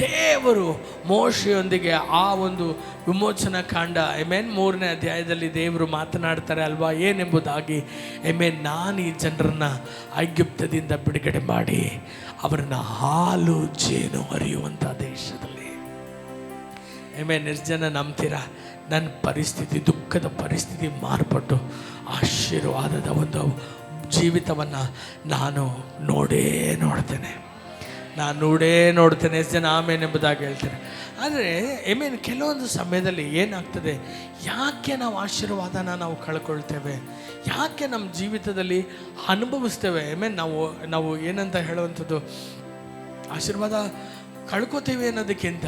ದೇವರು ಮೋಶೆಯೊಂದಿಗೆ ಆ ಒಂದು ವಿಮೋಚನಾ ಕಾಂಡ 3ನೇ ಅಧ್ಯಾಯದಲ್ಲಿ ದೇವರು ಮಾತನಾಡ್ತಾರೆ ಅಲ್ವಾ, ಏನೆಂಬುದಾಗಿ ನಾನು ಈ ಜನರನ್ನು ಐಗುಪ್ತದಿಂದ ಬಿಡುಗಡೆ ಮಾಡಿ ಅವರನ್ನ ಹಾಲು ಜೇನು ಹರಿಯುವಂಥ ದೇಶದಲ್ಲಿ. ಎಷ್ಟು ಜನ ನಂಬ್ತೀರಾ? ನನ್ನ ಪರಿಸ್ಥಿತಿ, ದುಃಖದ ಪರಿಸ್ಥಿತಿ ಮಾರ್ಪಟ್ಟು ಆಶೀರ್ವಾದದ ಒಂದು ಜೀವಿತವನ್ನು ನಾನು ನೋಡ್ತೇನೆ. ಎಷ್ಟು ಜನ ಆಮೇನ್ ಎಂಬುದಾಗಿ ಹೇಳ್ತಾರೆ. ಆದರೆ ಕೆಲವೊಂದು ಸಮಯದಲ್ಲಿ ಏನಾಗ್ತದೆ, ಯಾಕೆ ನಾವು ಆಶೀರ್ವಾದನ ನಾವು ಕಳ್ಕೊಳ್ತೇವೆ, ಯಾಕೆ ನಮ್ಮ ಜೀವಿತದಲ್ಲಿ ಅನುಭವಿಸ್ತೇವೆ? ನಾವು ಏನಂತ ಹೇಳುವಂಥದ್ದು, ಆಶೀರ್ವಾದ ಕಳ್ಕೊತೀವಿ ಅನ್ನೋದಕ್ಕಿಂತ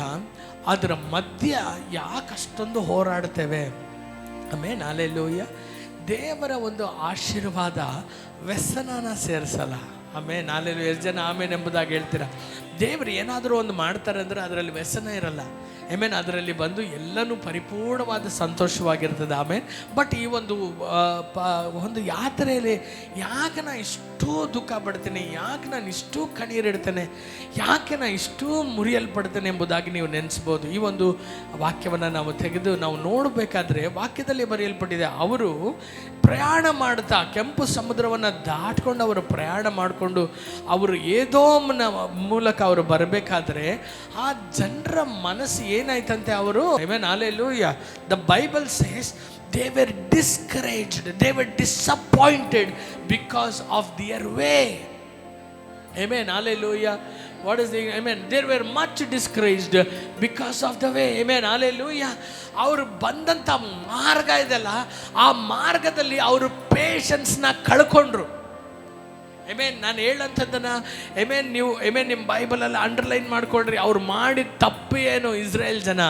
ಅದರ ಮಧ್ಯ ಯಾಕಷ್ಟೊಂದು ಹೋರಾಡ್ತೇವೆ? ಹಲ್ಲೆಲೂಯಾ. ದೇವರ ಒಂದು ಆಶೀರ್ವಾದ ವ್ಯಸನನ ಸೇರಿಸಲ್ಲ. ಹಲ್ಲೆಲೂಯಾ. ಎಷ್ಟು ಜನ ಆಮೇನ್ ಎಂಬುದಾಗಿ ಹೇಳ್ತೀರಾ? ದೇವರು ಏನಾದರೂ ಒಂದು ಮಾಡ್ತಾರೆ ಅಂದರೆ ಅದರಲ್ಲಿ ವ್ಯಸನ ಇರಲ್ಲ. ಅದರಲ್ಲಿ ಬಂದು ಎಲ್ಲನೂ ಪರಿಪೂರ್ಣವಾದ ಸಂತೋಷವಾಗಿರ್ತದೆ. ಬಟ್ ಈ ಒಂದು ಯಾತ್ರೆಯಲ್ಲಿ ಯಾಕೆ ನಾನು ಇಷ್ಟೂ ದುಃಖ ಪಡ್ತೇನೆ, ಯಾಕೆ ನಾನು ಇಷ್ಟೂ ಕಣ್ಣೀರಿಡ್ತೇನೆ, ಯಾಕೆ ನಾನು ಇಷ್ಟೂ ಮುರಿಯಲ್ಪಡ್ತೇನೆ ಎಂಬುದಾಗಿ ನೀವು ನೆನೆಸ್ಬೋದು. ಈ ಒಂದು ವಾಕ್ಯವನ್ನು ನಾವು ತೆಗೆದು ನಾವು ನೋಡಬೇಕಾದ್ರೆ ವಾಕ್ಯದಲ್ಲಿ ಬರೆಯಲ್ಪಟ್ಟಿದೆ, ಅವರು ಪ್ರಯಾಣ ಮಾಡ್ತಾ ಕೆಂಪು ಸಮುದ್ರವನ್ನು ದಾಟ್ಕೊಂಡು ಅವರು ಪ್ರಯಾಣ ಮಾಡಿಕೊಂಡು ಅವರು ಏದೋಮ್ನ ಮೂಲಕ ಅವರು ಬರಬೇಕಾದ್ರೆ ಆ ಜನರ ಮನಸ್ಸು ಏನಾಯ್ತಂತೆ, ಅವರು hallelujah. The Bible says they were discouraged, they were disappointed because of their way. Hallelujah. What is the they were much discouraged because of the way. Hallelujah. ಅವರು ಬಂದಂಥ ಮಾರ್ಗ ಇದೆಲ್ಲ, ಆ ಮಾರ್ಗದಲ್ಲಿ ಅವರು ಪೇಷನ್ಸ್ನ ಕಳ್ಕೊಂಡ್ರು. ನಾನು ಹೇಳಂಥದ್ದನ್ನು ನೀವು ನಿಮ್ಮ ಬೈಬಲಲ್ಲಿ ಅಂಡರ್ಲೈನ್ ಮಾಡ್ಕೊಳ್ರಿ. ಅವ್ರು ಮಾಡಿದ ತಪ್ಪು ಏನು? ಇಸ್ರೇಲ್ ಜನ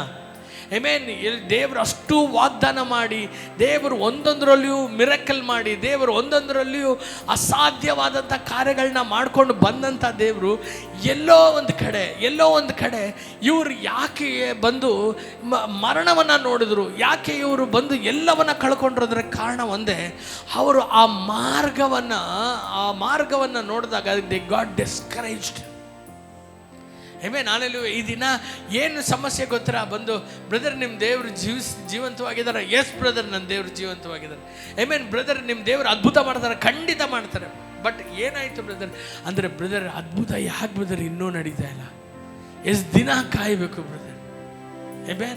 ದೇವರು ಅಷ್ಟು ವಾಗ್ದಾನ ಮಾಡಿ, ದೇವರು ಒಂದೊಂದರಲ್ಲಿಯೂ ಮಿರಕಲ್ ಮಾಡಿ, ದೇವರು ಒಂದೊಂದರಲ್ಲಿಯೂ ಅಸಾಧ್ಯವಾದಂಥ ಕಾರ್ಯಗಳನ್ನ ಮಾಡ್ಕೊಂಡು ಬಂದಂಥ ದೇವರು ಎಲ್ಲೋ ಒಂದು ಕಡೆ ಇವರು ಯಾಕೆ ಬಂದು ಮರಣವನ್ನು ನೋಡಿದ್ರು, ಯಾಕೆ ಇವರು ಬಂದು ಎಲ್ಲವನ್ನ ಕಳ್ಕೊಂಡ್ರು ಅದರ ಕಾರಣ ಒಂದೇ, ಅವರು ಆ ಮಾರ್ಗವನ್ನು ನೋಡಿದಾಗ ದೇ ಗಾಟ್ ಡಿಸ್ಕರೇಜ್ಡ್. ಹಲ್ಲೆಲೂಯಾ. ಈ ದಿನ ಏನು ಸಮಸ್ಯೆ ಗೊತ್ತರ? ಬಂದು ಬ್ರದರ್ ನಿಮ್ಮ ದೇವರು ಜೀವಂತವಾಗಿದ್ದಾರೆ. ಎಸ್ ಬ್ರದರ್, ನನ್ನ ದೇವರು ಜೀವಂತವಾಗಿದ್ದಾರೆ. ಬ್ರದರ್ ನಿಮ್ಮ ದೇವರು ಅದ್ಭುತ ಮಾಡ್ತಾರೆ, ಖಂಡಿತ ಮಾಡ್ತಾರೆ. ಬಟ್ ಏನಾಯಿತು ಬ್ರದರ್ ಅಂದರೆ, ಬ್ರದರ್ ಅದ್ಭುತ ಯಾಕೆ ಬ್ರದರ್ ಇನ್ನೂ ನಡೀತಾ ಇಲ್ಲ? ಎಷ್ಟು ದಿನ ಕಾಯಬೇಕು ಬ್ರದರ್?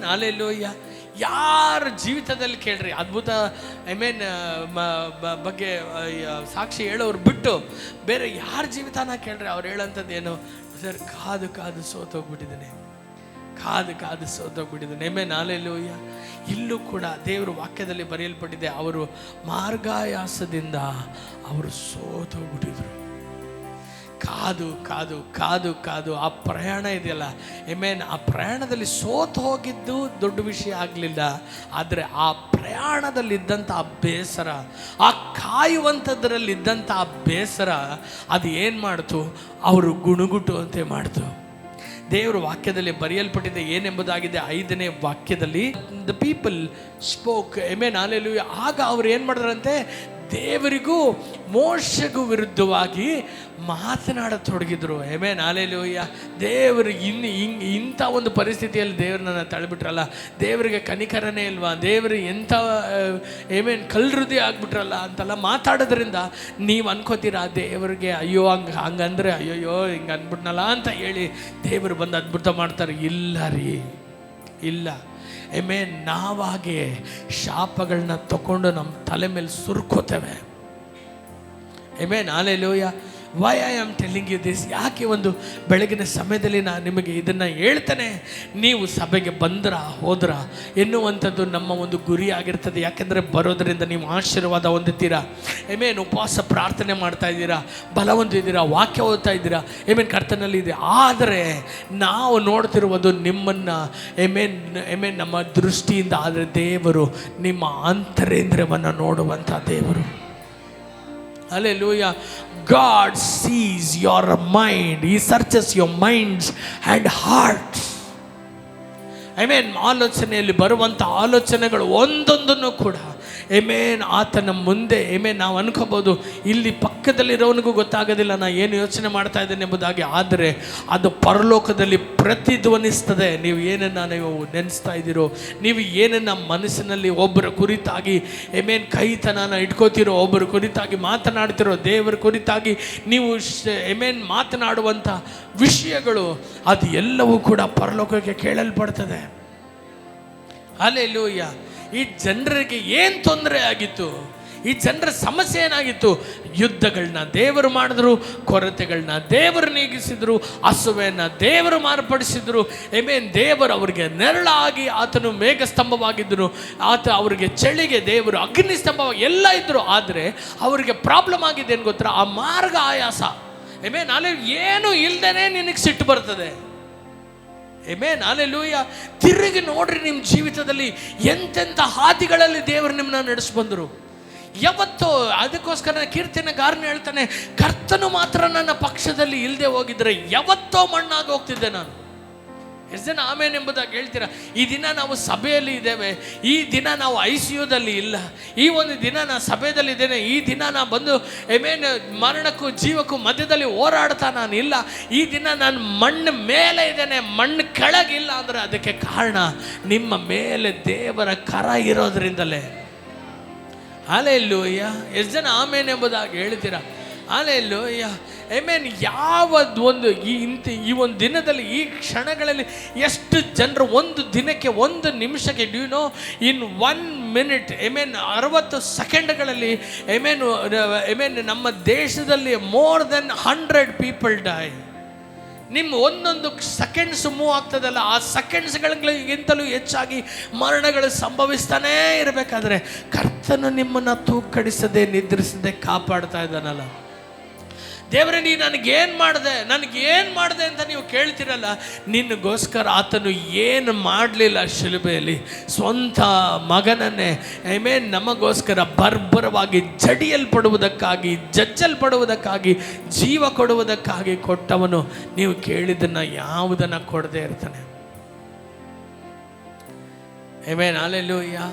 ಹಲ್ಲೆಲೂಯಾ. ಯಾರ ಜೀವಿತದಲ್ಲಿ ಕೇಳ್ರಿ ಅದ್ಭುತ ಬಗ್ಗೆ ಸಾಕ್ಷಿ ಹೇಳೋರು ಬಿಟ್ಟು ಬೇರೆ ಯಾರ ಜೀವಿತನ ಕೇಳ್ರಿ, ಅವ್ರು ಹೇಳೋಂಥದ್ದು ಏನು? ಸರ್, ಕಾದು ಸೋತೋಗ್ಬಿಟ್ಟಿದ್ದಾನೆ. ಹಲ್ಲೆಲೂಯಾ. ಇಲ್ಲೂ ಕೂಡ ದೇವರು ವಾಕ್ಯದಲ್ಲಿ ಬರೆಯಲ್ಪಟ್ಟಿದೆ, ಅವರು ಮಾರ್ಗಾಯಾಸದಿಂದ ಅವರು ಸೋತೋಗ್ಬಿಟ್ಟಿದ್ರು. ಕಾದು ಆ ಪ್ರಯಾಣ ಇದೆಯಲ್ಲ, ಆ ಪ್ರಯಾಣದಲ್ಲಿ ಸೋತು ಹೋಗಿದ್ದು ದೊಡ್ಡ ವಿಷಯ ಆಗಲಿಲ್ಲ. ಆದರೆ ಆ ಪ್ರಯಾಣದಲ್ಲಿದ್ದಂಥ ಬೇಸರ, ಆ ಕಾಯುವಂಥದ್ರಲ್ಲಿದ್ದಂಥ ಬೇಸರ, ಅದು ಏನು ಮಾಡ್ತು? ಅವರು ಗುಣುಗುಟ್ಟುವಂತೆ ಮಾಡ್ತು. ದೇವರು ವಾಕ್ಯದಲ್ಲಿ ಬರೆಯಲ್ಪಟ್ಟಿದೆ ಏನೆಂಬುದಾಗಿದೆ 5ನೇ ವಾಕ್ಯದಲ್ಲಿ, ದ ಪೀಪಲ್ ಸ್ಪೋಕ್. ಹಲ್ಲೆಲೂಯಾ. ಆಗ ಅವ್ರು ಏನು ಮಾಡಿದ್ರಂತೆ? ದೇವರಿಗೂ ಮೋಶೆಗೂ ವಿರುದ್ಧವಾಗಿ ಮಾತನಾಡತೊಡಗಿದ್ರು. ಹಲ್ಲೆಲೂಯಾ. ದೇವರು ಇಂಥ ಒಂದು ಪರಿಸ್ಥಿತಿಯಲ್ಲಿ ದೇವ್ರನ್ನ ತಳ್ಳಿಬಿಟ್ರಲ್ಲ, ದೇವರಿಗೆ ಕನಿಕರನೇ ಇಲ್ವಾ, ದೇವರು ಎಂಥ ಕಲ್ಹೃದಯ ಆಗ್ಬಿಟ್ರಲ್ಲ ಅಂತೆಲ್ಲ ಮಾತಾಡೋದ್ರಿಂದ ನೀವು ಅನ್ಕೋತೀರಾ ದೇವರಿಗೆ ಅಯ್ಯೋ ಹಂಗಂದ್ರೆ ಅಯ್ಯೋಯ್ಯೋ ಹಿಂಗೆ ಅಂದ್ಬಿಟ್ನಲ್ಲ ಅಂತ ಹೇಳಿ ದೇವರು ಬಂದು ಅದ್ಭುತ ಮಾಡ್ತಾರೆ. ಇಲ್ಲ. ನಾವಾಗೆ ಶಾಪಗಳನ್ನ ತಗೊಂಡು ನಮ್ಮ ತಲೆ ಮೇಲೆ ಸುರ್ಕೋತೇವೆ. Hallelujah. Why I am telling you this? ಯಾಕೆ ಒಂದು ಬೆಳಗಿನ ಸಮಯದಲ್ಲಿ ನಾನು ನಿಮಗೆ ಇದನ್ನು ಹೇಳ್ತೇನೆ, ನೀವು ಸಭೆಗೆ ಹೋದ್ರ ಎನ್ನುವಂಥದ್ದು ನಮ್ಮ ಒಂದು ಗುರಿ ಆಗಿರ್ತದೆ. ಯಾಕೆಂದರೆ ಬರೋದರಿಂದ ನೀವು ಆಶೀರ್ವಾದ ಹೊಂದುತ್ತೀರಾ. ಉಪವಾಸ ಪ್ರಾರ್ಥನೆ ಮಾಡ್ತಾ ಇದ್ದೀರಾ, ಬಲ ಹೊಂದಿದ್ದೀರಾ, ವಾಕ್ಯ ಓದ್ತಾ ಇದ್ದೀರಾ, ಕರ್ತನಲ್ಲಿ ಇದೆ. ಆದರೆ ನಾವು ನೋಡ್ತಿರುವುದು ನಿಮ್ಮನ್ನು ನಮ್ಮ ದೃಷ್ಟಿಯಿಂದ. ಆದರೆ ದೇವರು ನಿಮ್ಮ ಅಂತರೇಂದ್ರವನ್ನು ನೋಡುವಂಥ ದೇವರು. Hallelujah. God sees your mind. He searches your minds and hearts. ಆಲೋಚನೆಯಲ್ಲಿ ಬರುವಂಥ ಆಲೋಚನೆಗಳು ಒಂದೊಂದನ್ನು ಕೂಡ ಏಮೇನ್ ಆತನ ಮುಂದೆ ನಾವು ಅನ್ಕೋಬೋದು ಇಲ್ಲಿ ಪಕ್ಕದಲ್ಲಿರೋನಿಗೂ ಗೊತ್ತಾಗೋದಿಲ್ಲ ನಾ ಏನು ಯೋಚನೆ ಮಾಡ್ತಾ ಇದ್ದೇನೆ ಎಂಬುದಾಗಿ. ಆದರೆ ಅದು ಪರಲೋಕದಲ್ಲಿ ಪ್ರತಿಧ್ವನಿಸ್ತದೆ. ನೀವು ಏನನ್ನು ನೀವು ನೆನೆಸ್ತಾ ಇದ್ದೀರೋ, ನೀವು ಏನನ್ನು ಮನಸ್ಸಿನಲ್ಲಿ ಒಬ್ಬರ ಕುರಿತಾಗಿ ಕೈತನನ ಇಟ್ಕೋತಿರೋ, ಒಬ್ಬರ ಕುರಿತಾಗಿ ಮಾತನಾಡ್ತಿರೋ, ದೇವರ ಕುರಿತಾಗಿ ನೀವು ಮಾತನಾಡುವಂಥ ವಿಷಯಗಳು ಅದು ಎಲ್ಲವೂ ಕೂಡ ಪರಲೋಕಕ್ಕೆ ಕೇಳಲ್ಪಡ್ತದೆ. ಹಲ್ಲೆಲೂಯ. ಈ ಜನರಿಗೆ ಏನು ತೊಂದರೆ ಆಗಿತ್ತು, ಈ ಜನರ ಸಮಸ್ಯೆ ಏನಾಗಿತ್ತು? ಯುದ್ಧಗಳನ್ನ ದೇವರು ಮಾಡಿದ್ರು, ಕೊರತೆಗಳನ್ನ ದೇವರು ನೀಗಿಸಿದ್ರು, ಹಸುವೆಯನ್ನು ದೇವರು ಮಾರ್ಪಡಿಸಿದ್ರು. ದೇವರು ಅವರಿಗೆ ನೆರಳಾಗಿ ಆತನು ಮೇಘಸ್ತಂಭವಾಗಿದ್ದನು, ಆತ ಅವರಿಗೆ ಚಳಿಗೆ ದೇವರು ಅಗ್ನಿ ಸ್ತಂಭವಾಗಿ ಎಲ್ಲ ಇದ್ದರು. ಆದರೆ ಅವರಿಗೆ ಪ್ರಾಬ್ಲಮ್ ಆಗಿದೆ ಏನು ಗೊತ್ತಾ? ಆ ಮಾರ್ಗ ಆಯಾಸ. ನಾಳೆ ಏನು ಇಲ್ದೇನೆ ನಿನಗೆ ಸಿಟ್ಟು ಬರ್ತದೆ. ಹಲ್ಲೆಲೂಯ. ತಿರುಗಿ ನೋಡ್ರಿ ನಿಮ್ಮ ಜೀವಿತದಲ್ಲಿ ಎಂತೆಂಥ ಹಾದಿಗಳಲ್ಲಿ ದೇವರು ನಿಮ್ಮನ್ನ ನಡೆಸ್ಬಂದರು. ಯಾವತ್ತೋ ಅದಕ್ಕೋಸ್ಕರ ಕೀರ್ತನೆಗಾರನ ಹೇಳ್ತಾನೆ, ಕರ್ತನು ಮಾತ್ರ ನನ್ನ ಪಕ್ಷದಲ್ಲಿ ಇಲ್ಲದೆ ಹೋಗಿದ್ರೆ ಯಾವತ್ತೋ ಮಣ್ಣಾಗಿ ಹೋಗ್ತಿದ್ದೆ ನಾನು. ಎಷ್ಟು ಜನ ಆಮೇನ್ ಎಂಬುದಾಗಿ ಹೇಳ್ತೀರಾ? ಈ ದಿನ ನಾವು ಸಭೆಯಲ್ಲಿ ಇದ್ದೇವೆ, ಈ ದಿನ ನಾವು ICUದಲ್ಲಿ ಇಲ್ಲ, ಈ ಒಂದು ದಿನ ನಾನು ಸಭೆಯಲ್ಲಿ ಇದ್ದೇನೆ, ಈ ದಿನ ನಾನು ಬಂದು ಮರಣಕ್ಕೂ ಜೀವಕ್ಕೂ ಮಧ್ಯದಲ್ಲಿ ಹೋರಾಡ್ತಾ ನಾನು ಇಲ್ಲ, ಈ ದಿನ ನಾನು ಮಣ್ಣು ಮೇಲೆ ಇದ್ದೇನೆ, ಮಣ್ಣು ಕೆಳಗಿಲ್ಲ ಅಂದರೆ ಅದಕ್ಕೆ ಕಾರಣ ನಿಮ್ಮ ಮೇಲೆ ದೇವರ ಕರ ಇರೋದ್ರಿಂದಲೇ. ಹಲ್ಲೆಲೂಯ. ಎಷ್ಟು ಜನ ಆಮೇನ್ ಎಂಬುದಾಗಿ ಹೇಳ್ತೀರಾ? ಹಲ್ಲೆಲೂಯ. ಯಾವ ಒಂದು ಈ ಒಂದು ದಿನದಲ್ಲಿ, ಈ ಕ್ಷಣಗಳಲ್ಲಿ ಎಷ್ಟು ಜನರು ಒಂದು ದಿನಕ್ಕೆ, ಒಂದು ನಿಮಿಷಕ್ಕೆ, ಡ್ಯೂ ನೋ, ಇನ್ 1 minute 60 ಸೆಕೆಂಡ್ಗಳಲ್ಲಿ ನಮ್ಮ ದೇಶದಲ್ಲಿ ಮೋರ್ ದೆನ್ 100 people ಡೈ. ನಿಮ್ಮ ಒಂದೊಂದು ಸೆಕೆಂಡ್ಸ್ ಮೂವ್ ಆಗ್ತದಲ್ಲ, ಆ ಸೆಕೆಂಡ್ಸ್ಗಳಿಗಿಂತಲೂ ಹೆಚ್ಚಾಗಿ ಮರಣಗಳು ಸಂಭವಿಸ್ತಾನೇ ಇರಬೇಕಾದ್ರೆ ಕರ್ತನು ನಿಮ್ಮನ್ನು ತೂಕಡಿಸದೆ ನಿದ್ರಿಸದೆ ಕಾಪಾಡ್ತಾ ಇದ್ದಾನಲ್ಲ. ದೇವರೇ ನೀ ನನಗೇನು ಮಾಡಿದೆ ಅಂತ ನೀವು ಕೇಳ್ತಿರಲ್ಲ. ನಿನಗೋಸ್ಕರ ಆತನು ಏನು ಮಾಡಲಿಲ್ಲ ಶಿಲುಬೆಯಲ್ಲಿ, ಸ್ವಂತ ಮಗನನ್ನೇ ನಮಗೋಸ್ಕರ ಬರ್ಬರವಾಗಿ ಜಡಿಯಲ್ಪಡುವುದಕ್ಕಾಗಿ, ಜಜ್ಜಲ್ಪಡುವುದಕ್ಕಾಗಿ, ಜೀವ ಕೊಡುವುದಕ್ಕಾಗಿ ಕೊಟ್ಟವನು. ನೀವು ಕೇಳಿದ್ದನ್ನು ಯಾವುದನ್ನು ಕೊಡದೇ ಇರ್ತಾನೆ. ಹಲ್ಲೆಲೂಯಾ.